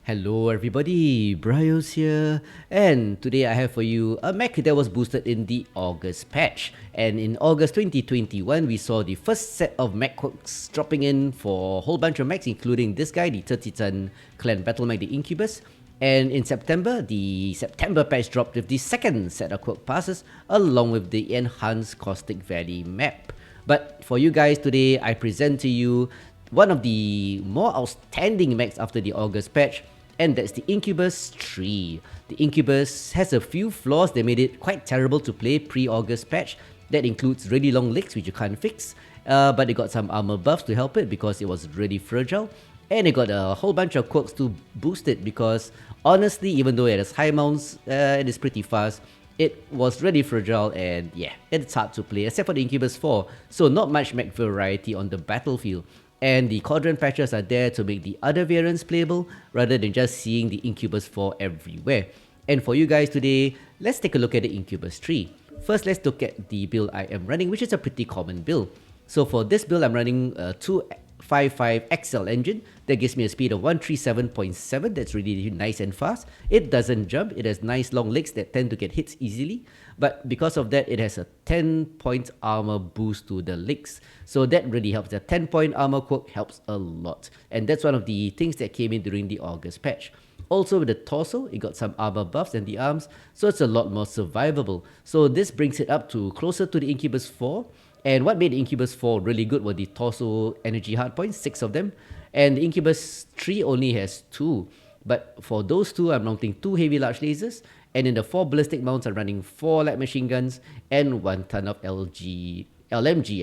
Hello everybody, BrioS here, and today I have for you a mech that was boosted in the August patch. And in August 2021, we saw the first set of mech quirks dropping in for a whole bunch of mechs, including this guy, the 30-ton clan battle mech, the Incubus. And in September, the September patch dropped with the second set of quirk passes, along with the enhanced Caustic Valley map. But for you guys today, I present to you one of the more outstanding mechs after the August patch, and that's the Incubus 3. The Incubus has a few flaws that made it quite terrible to play pre-August patch. That includes really long legs, which you can't fix, but it got some armor buffs to help it because it was really fragile, and it got a whole bunch of quirks to boost it because honestly, even though it has high mounts, it is pretty fast. It was really fragile and yeah, it's hard to play except for the Incubus 4, so not much mech variety on the battlefield. And the quadrant patches are there to make the other variants playable rather than just seeing the Incubus 4 everywhere. And for you guys today, let's take a look at the Incubus 3. First, let's look at the build I am running, which is a pretty common build. So for this build, I'm running a 255 XL engine that gives me a speed of 137.7. That's really nice and fast. It doesn't jump. It has nice long legs that tend to get hits easily. But because of that, it has a 10 point armor boost to the legs. So that really helps. The 10-point armor quirk helps a lot. And that's one of the things that came in during the August patch. Also with the torso, it got some armor buffs and the arms, so it's a lot more survivable. So this brings it up to closer to the Incubus 4. And what made the Incubus 4 really good were the torso energy hardpoints, 6 of them. And the Incubus 3 only has 2. But for those 2, I'm mounting 2 heavy large lasers. And in the 4 ballistic mounts, I'm running 4 light machine guns and 1 ton of LMG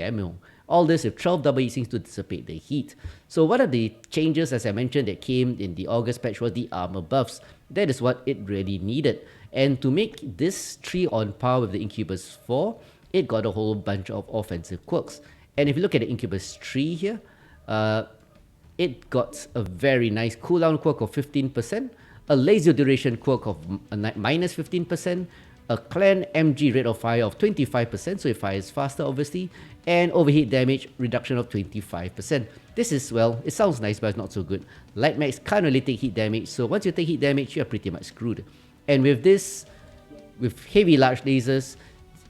ammo. All this with 12 double heat sinks to dissipate the heat. So one of the changes, as I mentioned, that came in the August patch was the armor buffs. That is what it really needed. And to make this 3 on par with the Incubus 4, it got a whole bunch of offensive quirks. And if you look at the Incubus 3 here, it got a very nice cooldown quirk of 15%, a laser duration quirk of minus 15%, a clan MG rate of fire of 25%, so it fires faster obviously, and overheat damage reduction of 25%. This is, well, it sounds nice but it's not so good. Light mechs can't really take heat damage, so once you take heat damage, you're pretty much screwed. And with this, with heavy large lasers,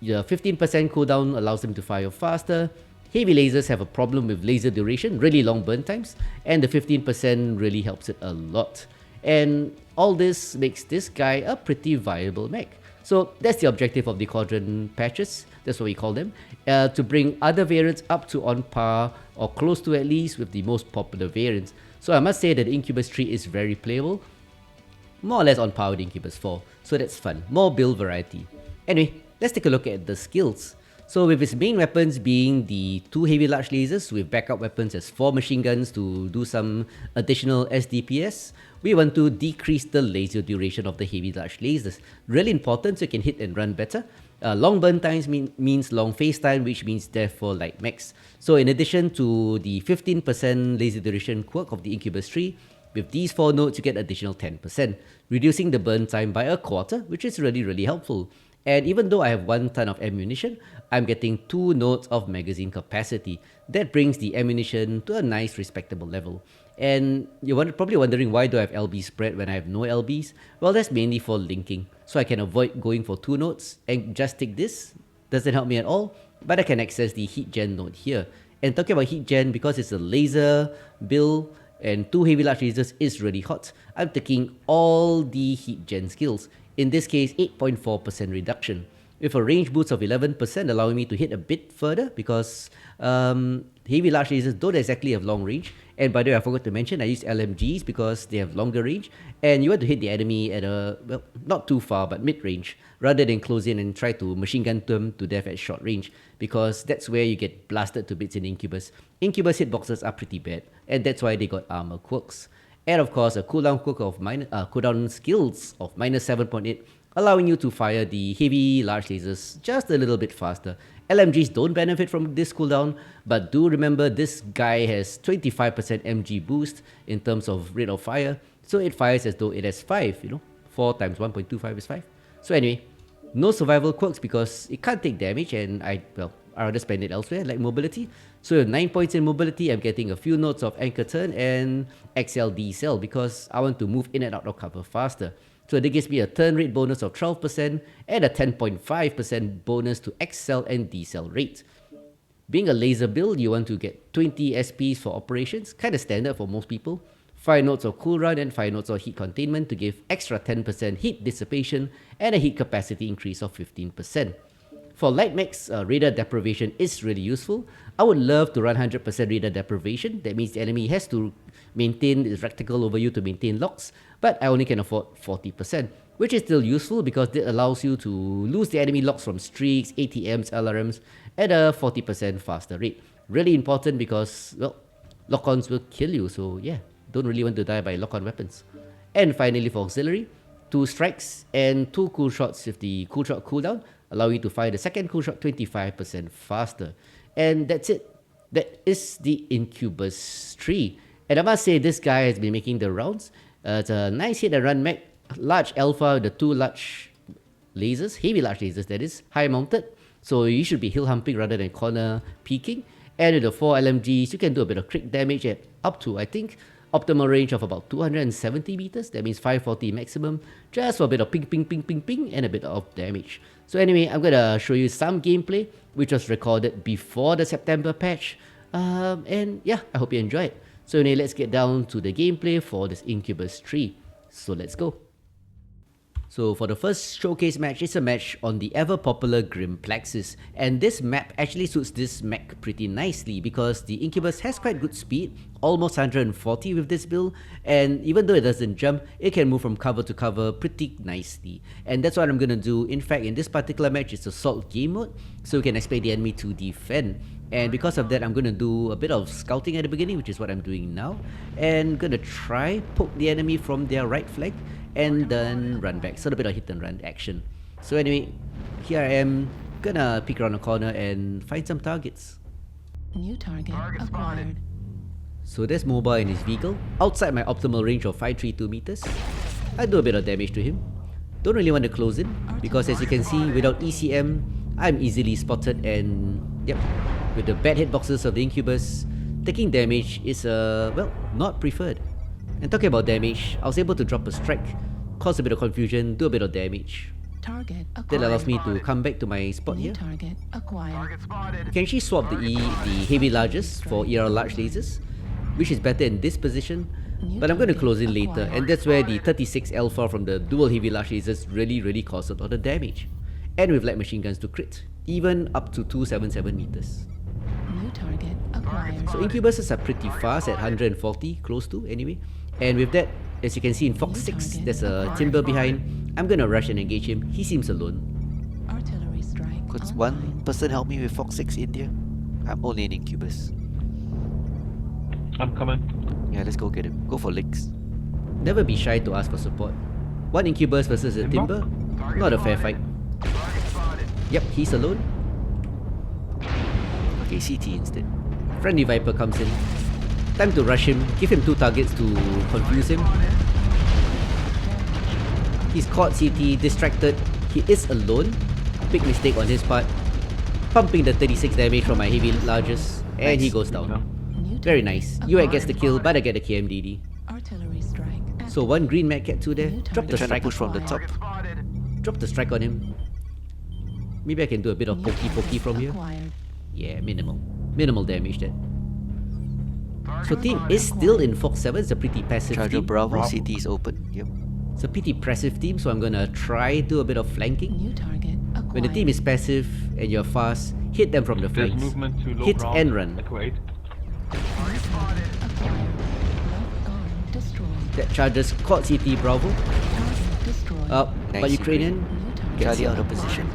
the 15% cooldown allows them to fire faster. Heavy lasers have a problem with laser duration, really long burn times, and the 15% really helps it a lot. And all this makes this guy a pretty viable mech. So that's the objective of the quadrant patches, that's what we call them, to bring other variants up to on par or close to at least with the most popular variants. So I must say that Incubus 3 is very playable, more or less on par with Incubus 4, so that's fun, more build variety. Anyway, let's take a look at the skills. So with its main weapons being the 2 heavy large lasers with backup weapons as 4 machine guns to do some additional SDPS, we want to decrease the laser duration of the heavy large lasers. Really important so you can hit and run better. Long burn times means long phase time, which means death for light mechs. So in addition to the 15% laser duration quirk of the Incubus 3, with these 4 nodes you get additional 10%, reducing the burn time by a quarter, which is really helpful. And even though I have 1 ton of ammunition, I'm getting 2 nodes of magazine capacity. That brings the ammunition to a nice respectable level. And you're probably wondering, why do I have LB spread when I have no LBs? Well, that's mainly for linking. So I can avoid going for 2 nodes and just take this. Doesn't help me at all, but I can access the heat gen node here. And talking about heat gen, because it's a laser build and 2 heavy large lasers is really hot, I'm taking all the heat gen skills. In this case, 8.4% reduction, with a range boost of 11%, allowing me to hit a bit further because heavy large lasers don't exactly have long range. And by the way, I forgot to mention, I use LMGs because they have longer range, and you want to hit the enemy at a, well, not too far, but mid-range, rather than close in and try to machine gun them to death at short range, because that's where you get blasted to bits in Incubus. Incubus hitboxes are pretty bad, and that's why they got armor quirks. And of course, a cooldown quirk of cooldown skills of minus 7.8, allowing you to fire the heavy large lasers just a little bit faster. LMGs don't benefit from this cooldown, but do remember this guy has 25% MG boost in terms of rate of fire, so it fires as though it has 5, 4 times 1.25 is 5. So anyway, no survival quirks because it can't take damage, and I'd rather spend it elsewhere, like mobility. So with 9 points in mobility, I'm getting a few notes of anchor turn and XL cell because I want to move in and out of cover faster. So that gives me a turn rate bonus of 12% and a 10.5% bonus to XL and decel rate. Being a laser build, you want to get 20 SPs for operations, kind of standard for most people. 5 nodes of cooldown and 5 nodes of heat containment to give extra 10% heat dissipation and a heat capacity increase of 15%. For light mechs, radar deprivation is really useful. I would love to run 100% radar deprivation. That means the enemy has to maintain its reticle over you to maintain locks, but I only can afford 40%, which is still useful because it allows you to lose the enemy locks from streaks, ATMs, LRMs at a 40% faster rate. Really important because, well, lock-ons will kill you, so yeah, don't really want to die by lock-on weapons. And finally for auxiliary, 2 strikes and 2 cool shots with the cool shot cooldown, allow you to fire the second cool shot 25% faster. And that's it. That is the Incubus tree. And I must say, this guy has been making the rounds. It's a nice hit and run mech, large alpha with the 2 large lasers, heavy large lasers that is, high mounted. So you should be hill humping rather than corner peeking. And with the 4 LMGs, you can do a bit of crit damage at up to, I think, optimal range of about 270 meters. That means 540 maximum, just for a bit of ping, ping, ping, ping, ping, and a bit of damage. So anyway, I'm gonna show you some gameplay, which was recorded before the September patch. And yeah, I hope you enjoy it. So anyway, let's get down to the gameplay for this Incubus tree. So let's go. So for the first showcase match, it's a match on the ever popular Grim Plexus, and this map actually suits this mech pretty nicely because the Incubus has quite good speed, almost 140 with this build, and even though it doesn't jump, it can move from cover to cover pretty nicely. And that's what I'm gonna do. In fact, in this particular match, it's assault game mode, so you can expect the enemy to defend. And because of that, I'm gonna do a bit of scouting at the beginning, which is what I'm doing now, and gonna try poke the enemy from their right flank and then run back. So a bit of hit and run action. So anyway, here I am gonna peek around the corner and find some targets. New target acquired. So there's mobile in his vehicle, outside my optimal range of 532 meters. I do a bit of damage to him. Don't really want to close in, because as you can see, without ECM, I'm easily spotted, and yep, with the bad hitboxes of the Incubus, taking damage is, well, not preferred. And talking about damage, I was able to drop a strike, cause a bit of confusion, do a bit of damage. Target acquired. That allows me to come back to my spot New here. target acquired. You can actually swap the heavy larges for ER large lasers, which is better in this position, but I'm going to close in later, and that's where the 36 alpha from the dual heavy large lasers really cause a lot of damage. And with light machine guns to crit, even up to 277 meters. New target acquired. So Incubuses are pretty fast at 140, close to anyway. And with that, as you can see in Fox 6, there's a timber behind. I'm gonna rush and engage him. He seems alone. Artillery strike. Could online. one person help me with Fox 6 India? I'm only in Incubus. I'm coming. Yeah, let's go get him. Go for legs. Never be shy to ask for support. One Incubus versus a timber, not a fair fight. Yep, he's alone. Okay, CT instead. Friendly Viper comes in. Time to rush him, give him 2 targets to confuse him. He's caught CT, distracted. He is alone. Big mistake on his part. Pumping the 36 damage from my heavy largest, and he goes down. New Very target nice. UX gets the kill, but I get the KMDD. Artillery strike. So one green Mad Cat 2 there. Drop the They're trying strike. to push from the top. Drop the strike on him. Maybe I can do a bit of New pokey from here. acquired. Yeah, minimal. Minimal damage there. So team is still in Fox 7. It's a pretty passive Charger team. Bravo, CT is open. Yep. It's a pretty passive team, so I'm gonna try do a bit of flanking. New target acquired. When the team is passive and you're fast, hit them from the There's flanks. movement to low Hit ground. and run. Echo 8. Acquired. Lock arm destroyed. That charges caught CT Bravo. Target destroyed. But Nice, Ukrainian New target gets Charlie out of acquired. position.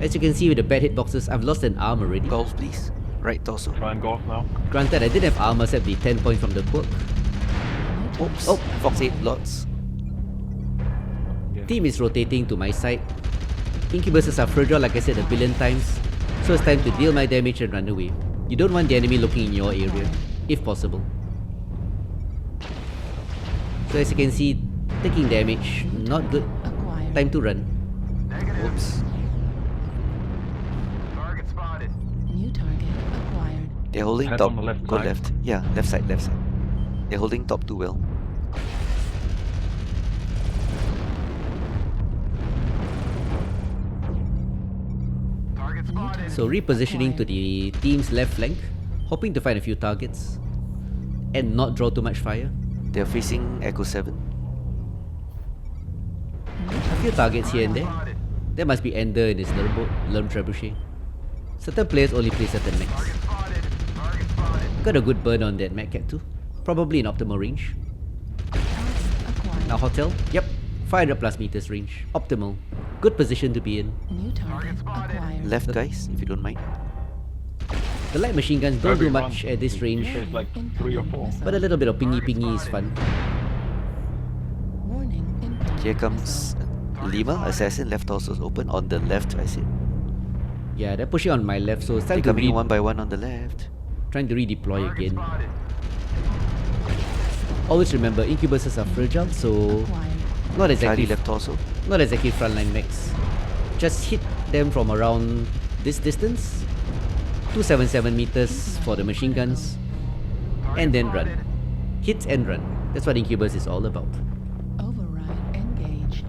As you can see with the bad hitboxes, I've lost an arm already. Golf, please. Right torso. Try and golf now. Granted, I did have armor except the 10 points from the quirk. New Oops. Oh. Fox 8 lots. Yeah. Team is rotating to my side. Incubuses are fragile, like I said a billion times, so it's time to deal my damage and run away. You don't want the enemy looking in your area, if possible. So as you can see, taking damage, not good. acquired. Time to run. Oops. They're holding Head top. on the left Go side. left. Yeah, left side, left side. They're holding top too well. So repositioning to the team's left flank, hoping to find a few targets and not draw too much fire. They're facing Echo 7. A few targets here and there. There must be Ender in his Lerm Trebuchet. Certain players only play certain mechs. Got a good burn on that mech cat too. Probably in optimal range. Now hotel, yep, 500 plus meters range. Optimal. Good position to be in. New target acquired. Left, guys, if you don't mind. The light machine guns don't do Every much round, at this range, There's like 3 or 4. but a little bit of pingy pingy is fun. Warning. Incoming Here comes Lima, assassin, left torso's open. On the left, I see. Yeah, they're pushing on my left, so it's time They're to coming one by one on the left. trying to redeploy again. Always remember, Incubuses are fragile, so acquired. not Charlie exactly left torso. not exactly frontline mechs. Just hit them from around this distance, 277 meters for the machine guns, and then run. Hit and run. That's what Incubus is all about. Override engaged.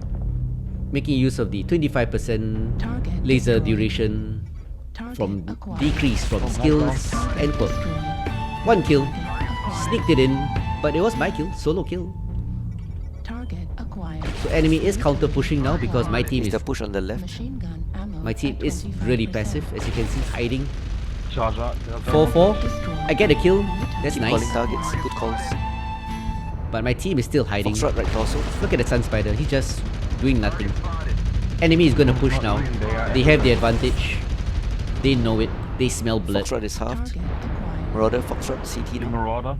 Making use of the 25% Target laser destroyed. duration Target from acquired. decrease from skills and quirk. Destroyed. One kill, Acquired. sneaked it in, but it was my kill, solo kill. Target acquired. So enemy is counter pushing now because my team Is is the push on the left? Machine gun ammo. my team at is 25%. really passive, as you can see, hiding. Charge out. 4-4. I get a kill. That's Keep nice. calling targets. Good calls. But my team is still hiding. Foxtrot right torso. Look at the Sun Spider. He's just doing nothing. Enemy is gonna push now. They have the advantage. They know it. They smell blood. Foxtrot is halved. Target acquired. Marauder, Foxtrot, CT now. Marauder.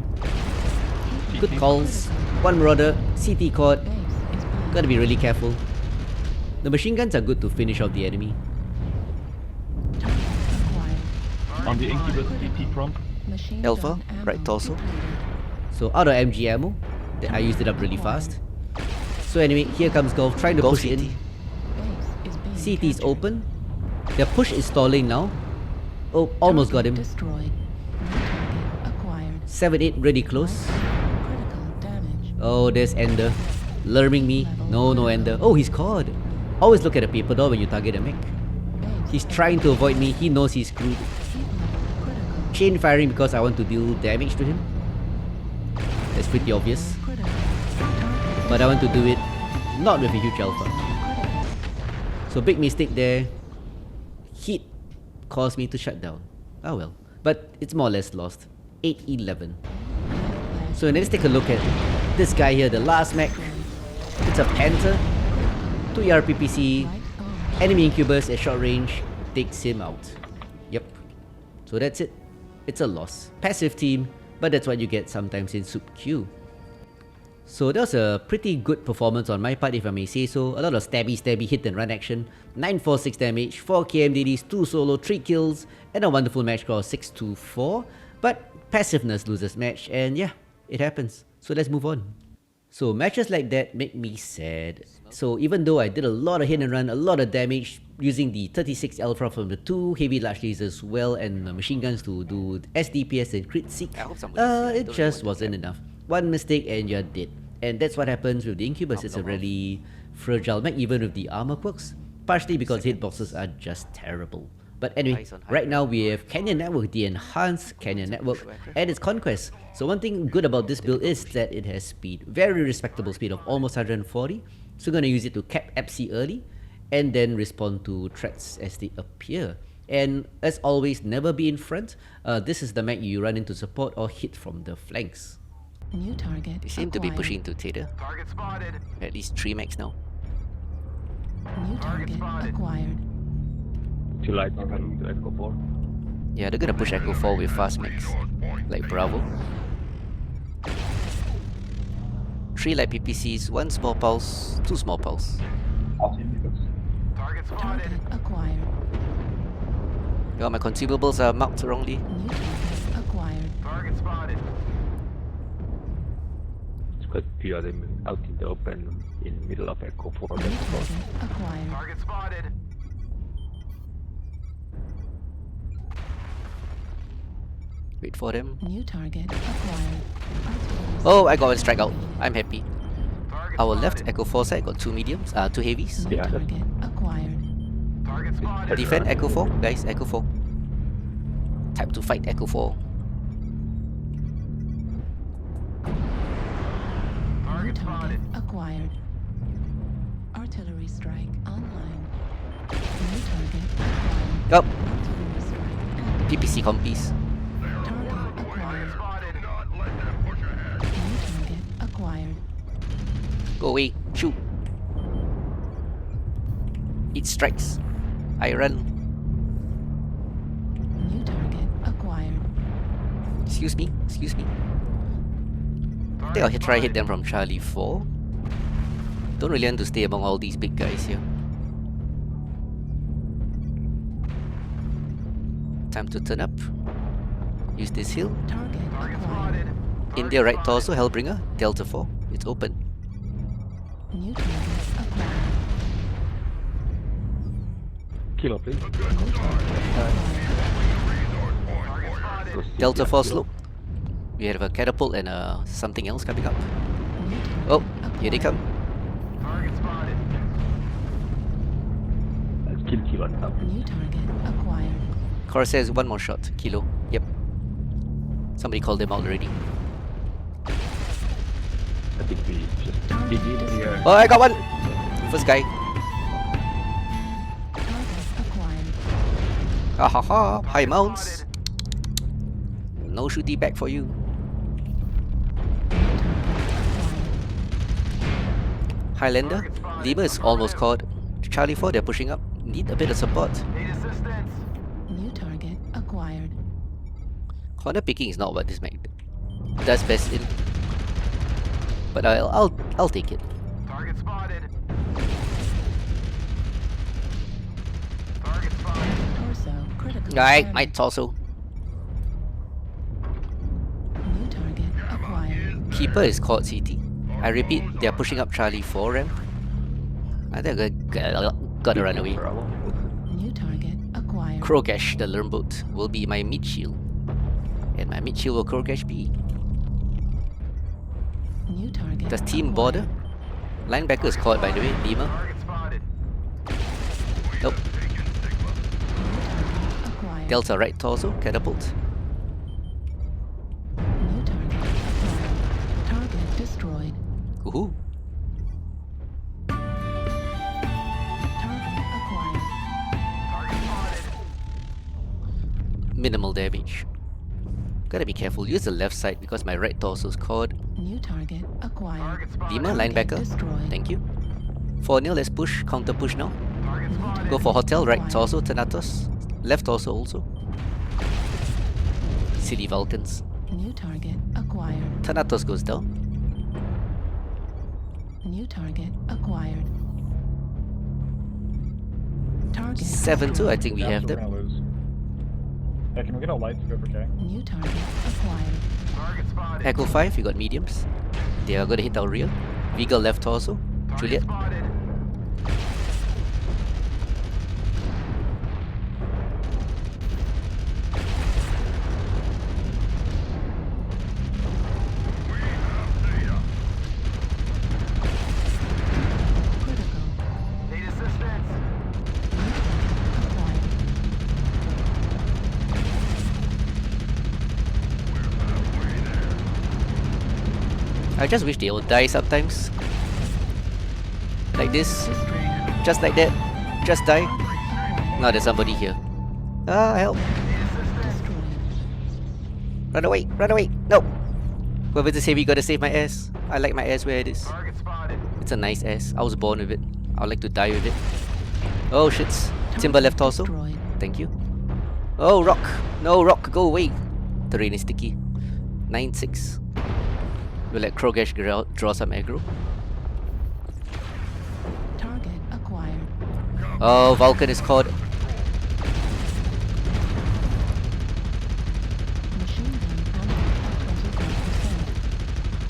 Good calls. One Marauder. CT caught. Base is being Gotta be really careful. The machine guns are good to finish off the enemy. target acquired. On the Incubus CT front. Machine Alpha, gun ammo right torso. depleted. So out of MG ammo, I used it up really fast. So anyway, here comes Golf trying to Golf push in. CT. Base is being CT is captured. open. Their push is stalling now. Oh, almost got Target him. Destroyed. New target acquired. 7-8 really close. Critical damage. Oh, there's Ender. Lurming me. No, no Ender. Oh, he's caught. Always look at a paper doll when you target a mech. Base He's trying to avoid me. He knows he's screwed. critical. Chain firing because I want to deal damage to him. That's pretty obvious. Critical. Target But I want to do it not with a huge alpha. critical. So big mistake there. Heat caused me to shut down. Ah well. But it's more or less lost. 8-11. So let's take a look at this guy here, the last mech. It's a Panther. 2 ERPPC. Right arm. Enemy Incubus at short range takes him out. Yep. So that's it. It's a loss. Passive team, but that's what you get sometimes in Soup Q. So that was a pretty good performance on my part, if I may say so. A lot of stabby hit and run action. 946 damage, 4 KMDDs, 2 solo, 3 kills, and a wonderful match score of 6-4. But passiveness loses match, and yeah, it happens. So let's move on. So matches like that make me sad. So even though I did a lot of hit and run, a lot of damage using the 36 Alpha from the 2 heavy large lasers well and machine guns to do SDPS and crit seek, I hope somebody sees it. it Don't just know what to wasn't enough. One mistake and you're dead. And that's what happens with the Incubus. It's a really fragile mech even with the armor quirks. Partially because hitboxes are just terrible. But anyway, Eyes on high right now we have Canyon Network, the enhanced Canyon Network, and its Conquest. So one thing good about this build is that it has speed. Very respectable speed of almost 140. So we're going to use it to cap FC early and then respond to threats as they appear. And as always, never be in front. This is the mech you run into support or hit from the flanks. New target. They seem to be acquired. pushing to Theta. Target spotted. At least 3 max now. New target acquired. Too light or heading to Echo 4. Yeah, they're gonna push Echo 4 with fast max. Like Bravo. 3 light PPCs, 1 small pulse, 2 small pulse. Target spotted. Target acquired. Yeah, my consumables are marked wrongly. New target acquired. Target spotted. It's quite few of them out in the open in the middle of Echo 4. New That's about target acquired. Target spotted. Wait for them. New target acquired. Artillery Oh, I strike got one strike out. activated. I'm happy. Our left Echo 4 side got 2 mediums, 2 heavies. New Yeah, that's- target acquired. It's Defend head Echo run. 4, guys, Echo 4. Time to fight Echo 4. New target acquired. Artillery strike online. New target acquired. Go! Artillery strike activated. PPC compies. Target acquired. New target acquired. Go away. Shoot. It strikes. I run. New target acquired. Excuse me. Excuse me. I think I'll try hit them from Charlie 4. Don't really want to stay among all these big guys here. Time to turn up. Use this hill. Target acquired. India right torso, Hellbringer. Delta 4. It's open. New target acquired. Kilo, please. New target acquired. Go Delta CT 4 kilo. slope. We have a catapult and something else coming up. New target Oh, here they come. Let's kill Kilo on top. New target acquired. Corsairs, one more shot. Kilo. Yep. Somebody called them out already. I think we just dig in here. Oh, I got one! First guy. Target acquired. Ha ha ha. High mounts. No shooty back for you. New target acquired. Highlander. Lima is almost caught. Charlie 4, they're pushing up. Need a bit of support. New target acquired. Corner picking is not what this mech does best in. But I'll take it. Torso critical. Alright, my damage. torso. New target acquired. Keeper is caught CT. I repeat, they are pushing up Charlie 4 ramp. I think I gotta run away. New target acquired. Krogash, the Lermboat, will be my mid shield. And my mid shield will Krogash be. New target. Does team acquired. border? Linebacker is caught by the way, Lima. Nope. Acquired. Delta right torso, catapult. New target acquired. Target destroyed. Woohoo. Target acquired. Minimal damage. Gotta be careful, use the left side because my right torso is caught. New target acquired. Lima, Target linebacker. destroyed. Thank you. 4-0, let's push, counter push now. New target Go for hotel, right acquired. torso, Thanatos. Left torso also. Silly Vulcans. New target acquired. Thanatos goes down. New target acquired. Target 7-2, I destroyed. think we Yeah, have so we're them. gonna lose. Hey, can we get a light to go for K? New target acquired. Echo 5, we got mediums. They are gonna hit our rear. Vigal left torso. Juliet. Critical. New target acquired. I just wish they would die sometimes. Like this. Destroyed. Just like that. Just die. Acquired. Now there's somebody here. Ah, help. Destroyed. Run away. Run away. No. Whoever this heavy gotta save my ass. I like my ass where it is. It's a nice ass. I was born with it. I would like to die with it. Oh shits. Timber left torso. Destroyed. Thank you. Oh, rock. No, rock. Go away. Terrain is sticky. 9-6. We'll let Krogash draw some aggro. Target acquired. Oh, Vulcan is caught. Machine gun ammo at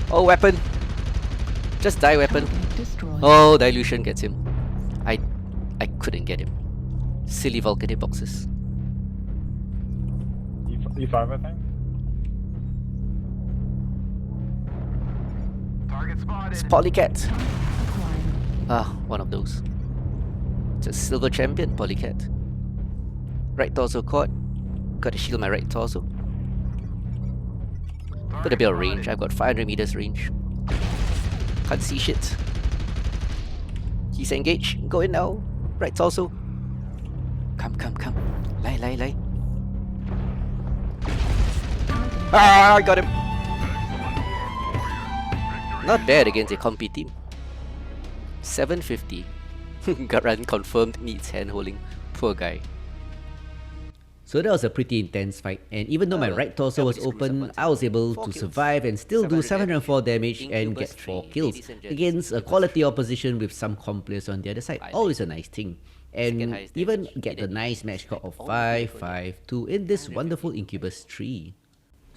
25%. Oh, weapon. Just die, weapon. Target destroyed. Oh, dilution gets him. I couldn't get him. Silly Vulcan hitboxes. E5, I think. It's Polycat. Acquired. Ah, one of those. It's a silver champion, Polycat. Right torso caught. Gotta shield my right torso. Got a bit of range. I've got 500 meters range. Can't see shit. He's engaged. Go in now. Right torso. Come, come, come. Lie, lie, lie. Ah, I got him. Not bad against a compy team. 750. Garan confirmed needs hand holding. Poor guy. So that was a pretty intense fight, and even though my right torso was open, I was able to survive and still do 704 damage and get 4 kills against a quality opposition with some comp players on the other side. Always a nice thing. And even get a nice match score of 5-5-2 in this wonderful Incubus tree.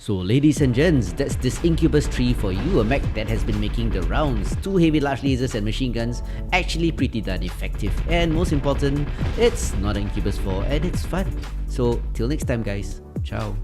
So ladies and gents, that's this Incubus tree for you, a mech that has been making the rounds. 2 heavy large lasers and machine guns, actually pretty darn effective. And most important, it's not an Incubus 4 and it's fun. So till next time guys, ciao.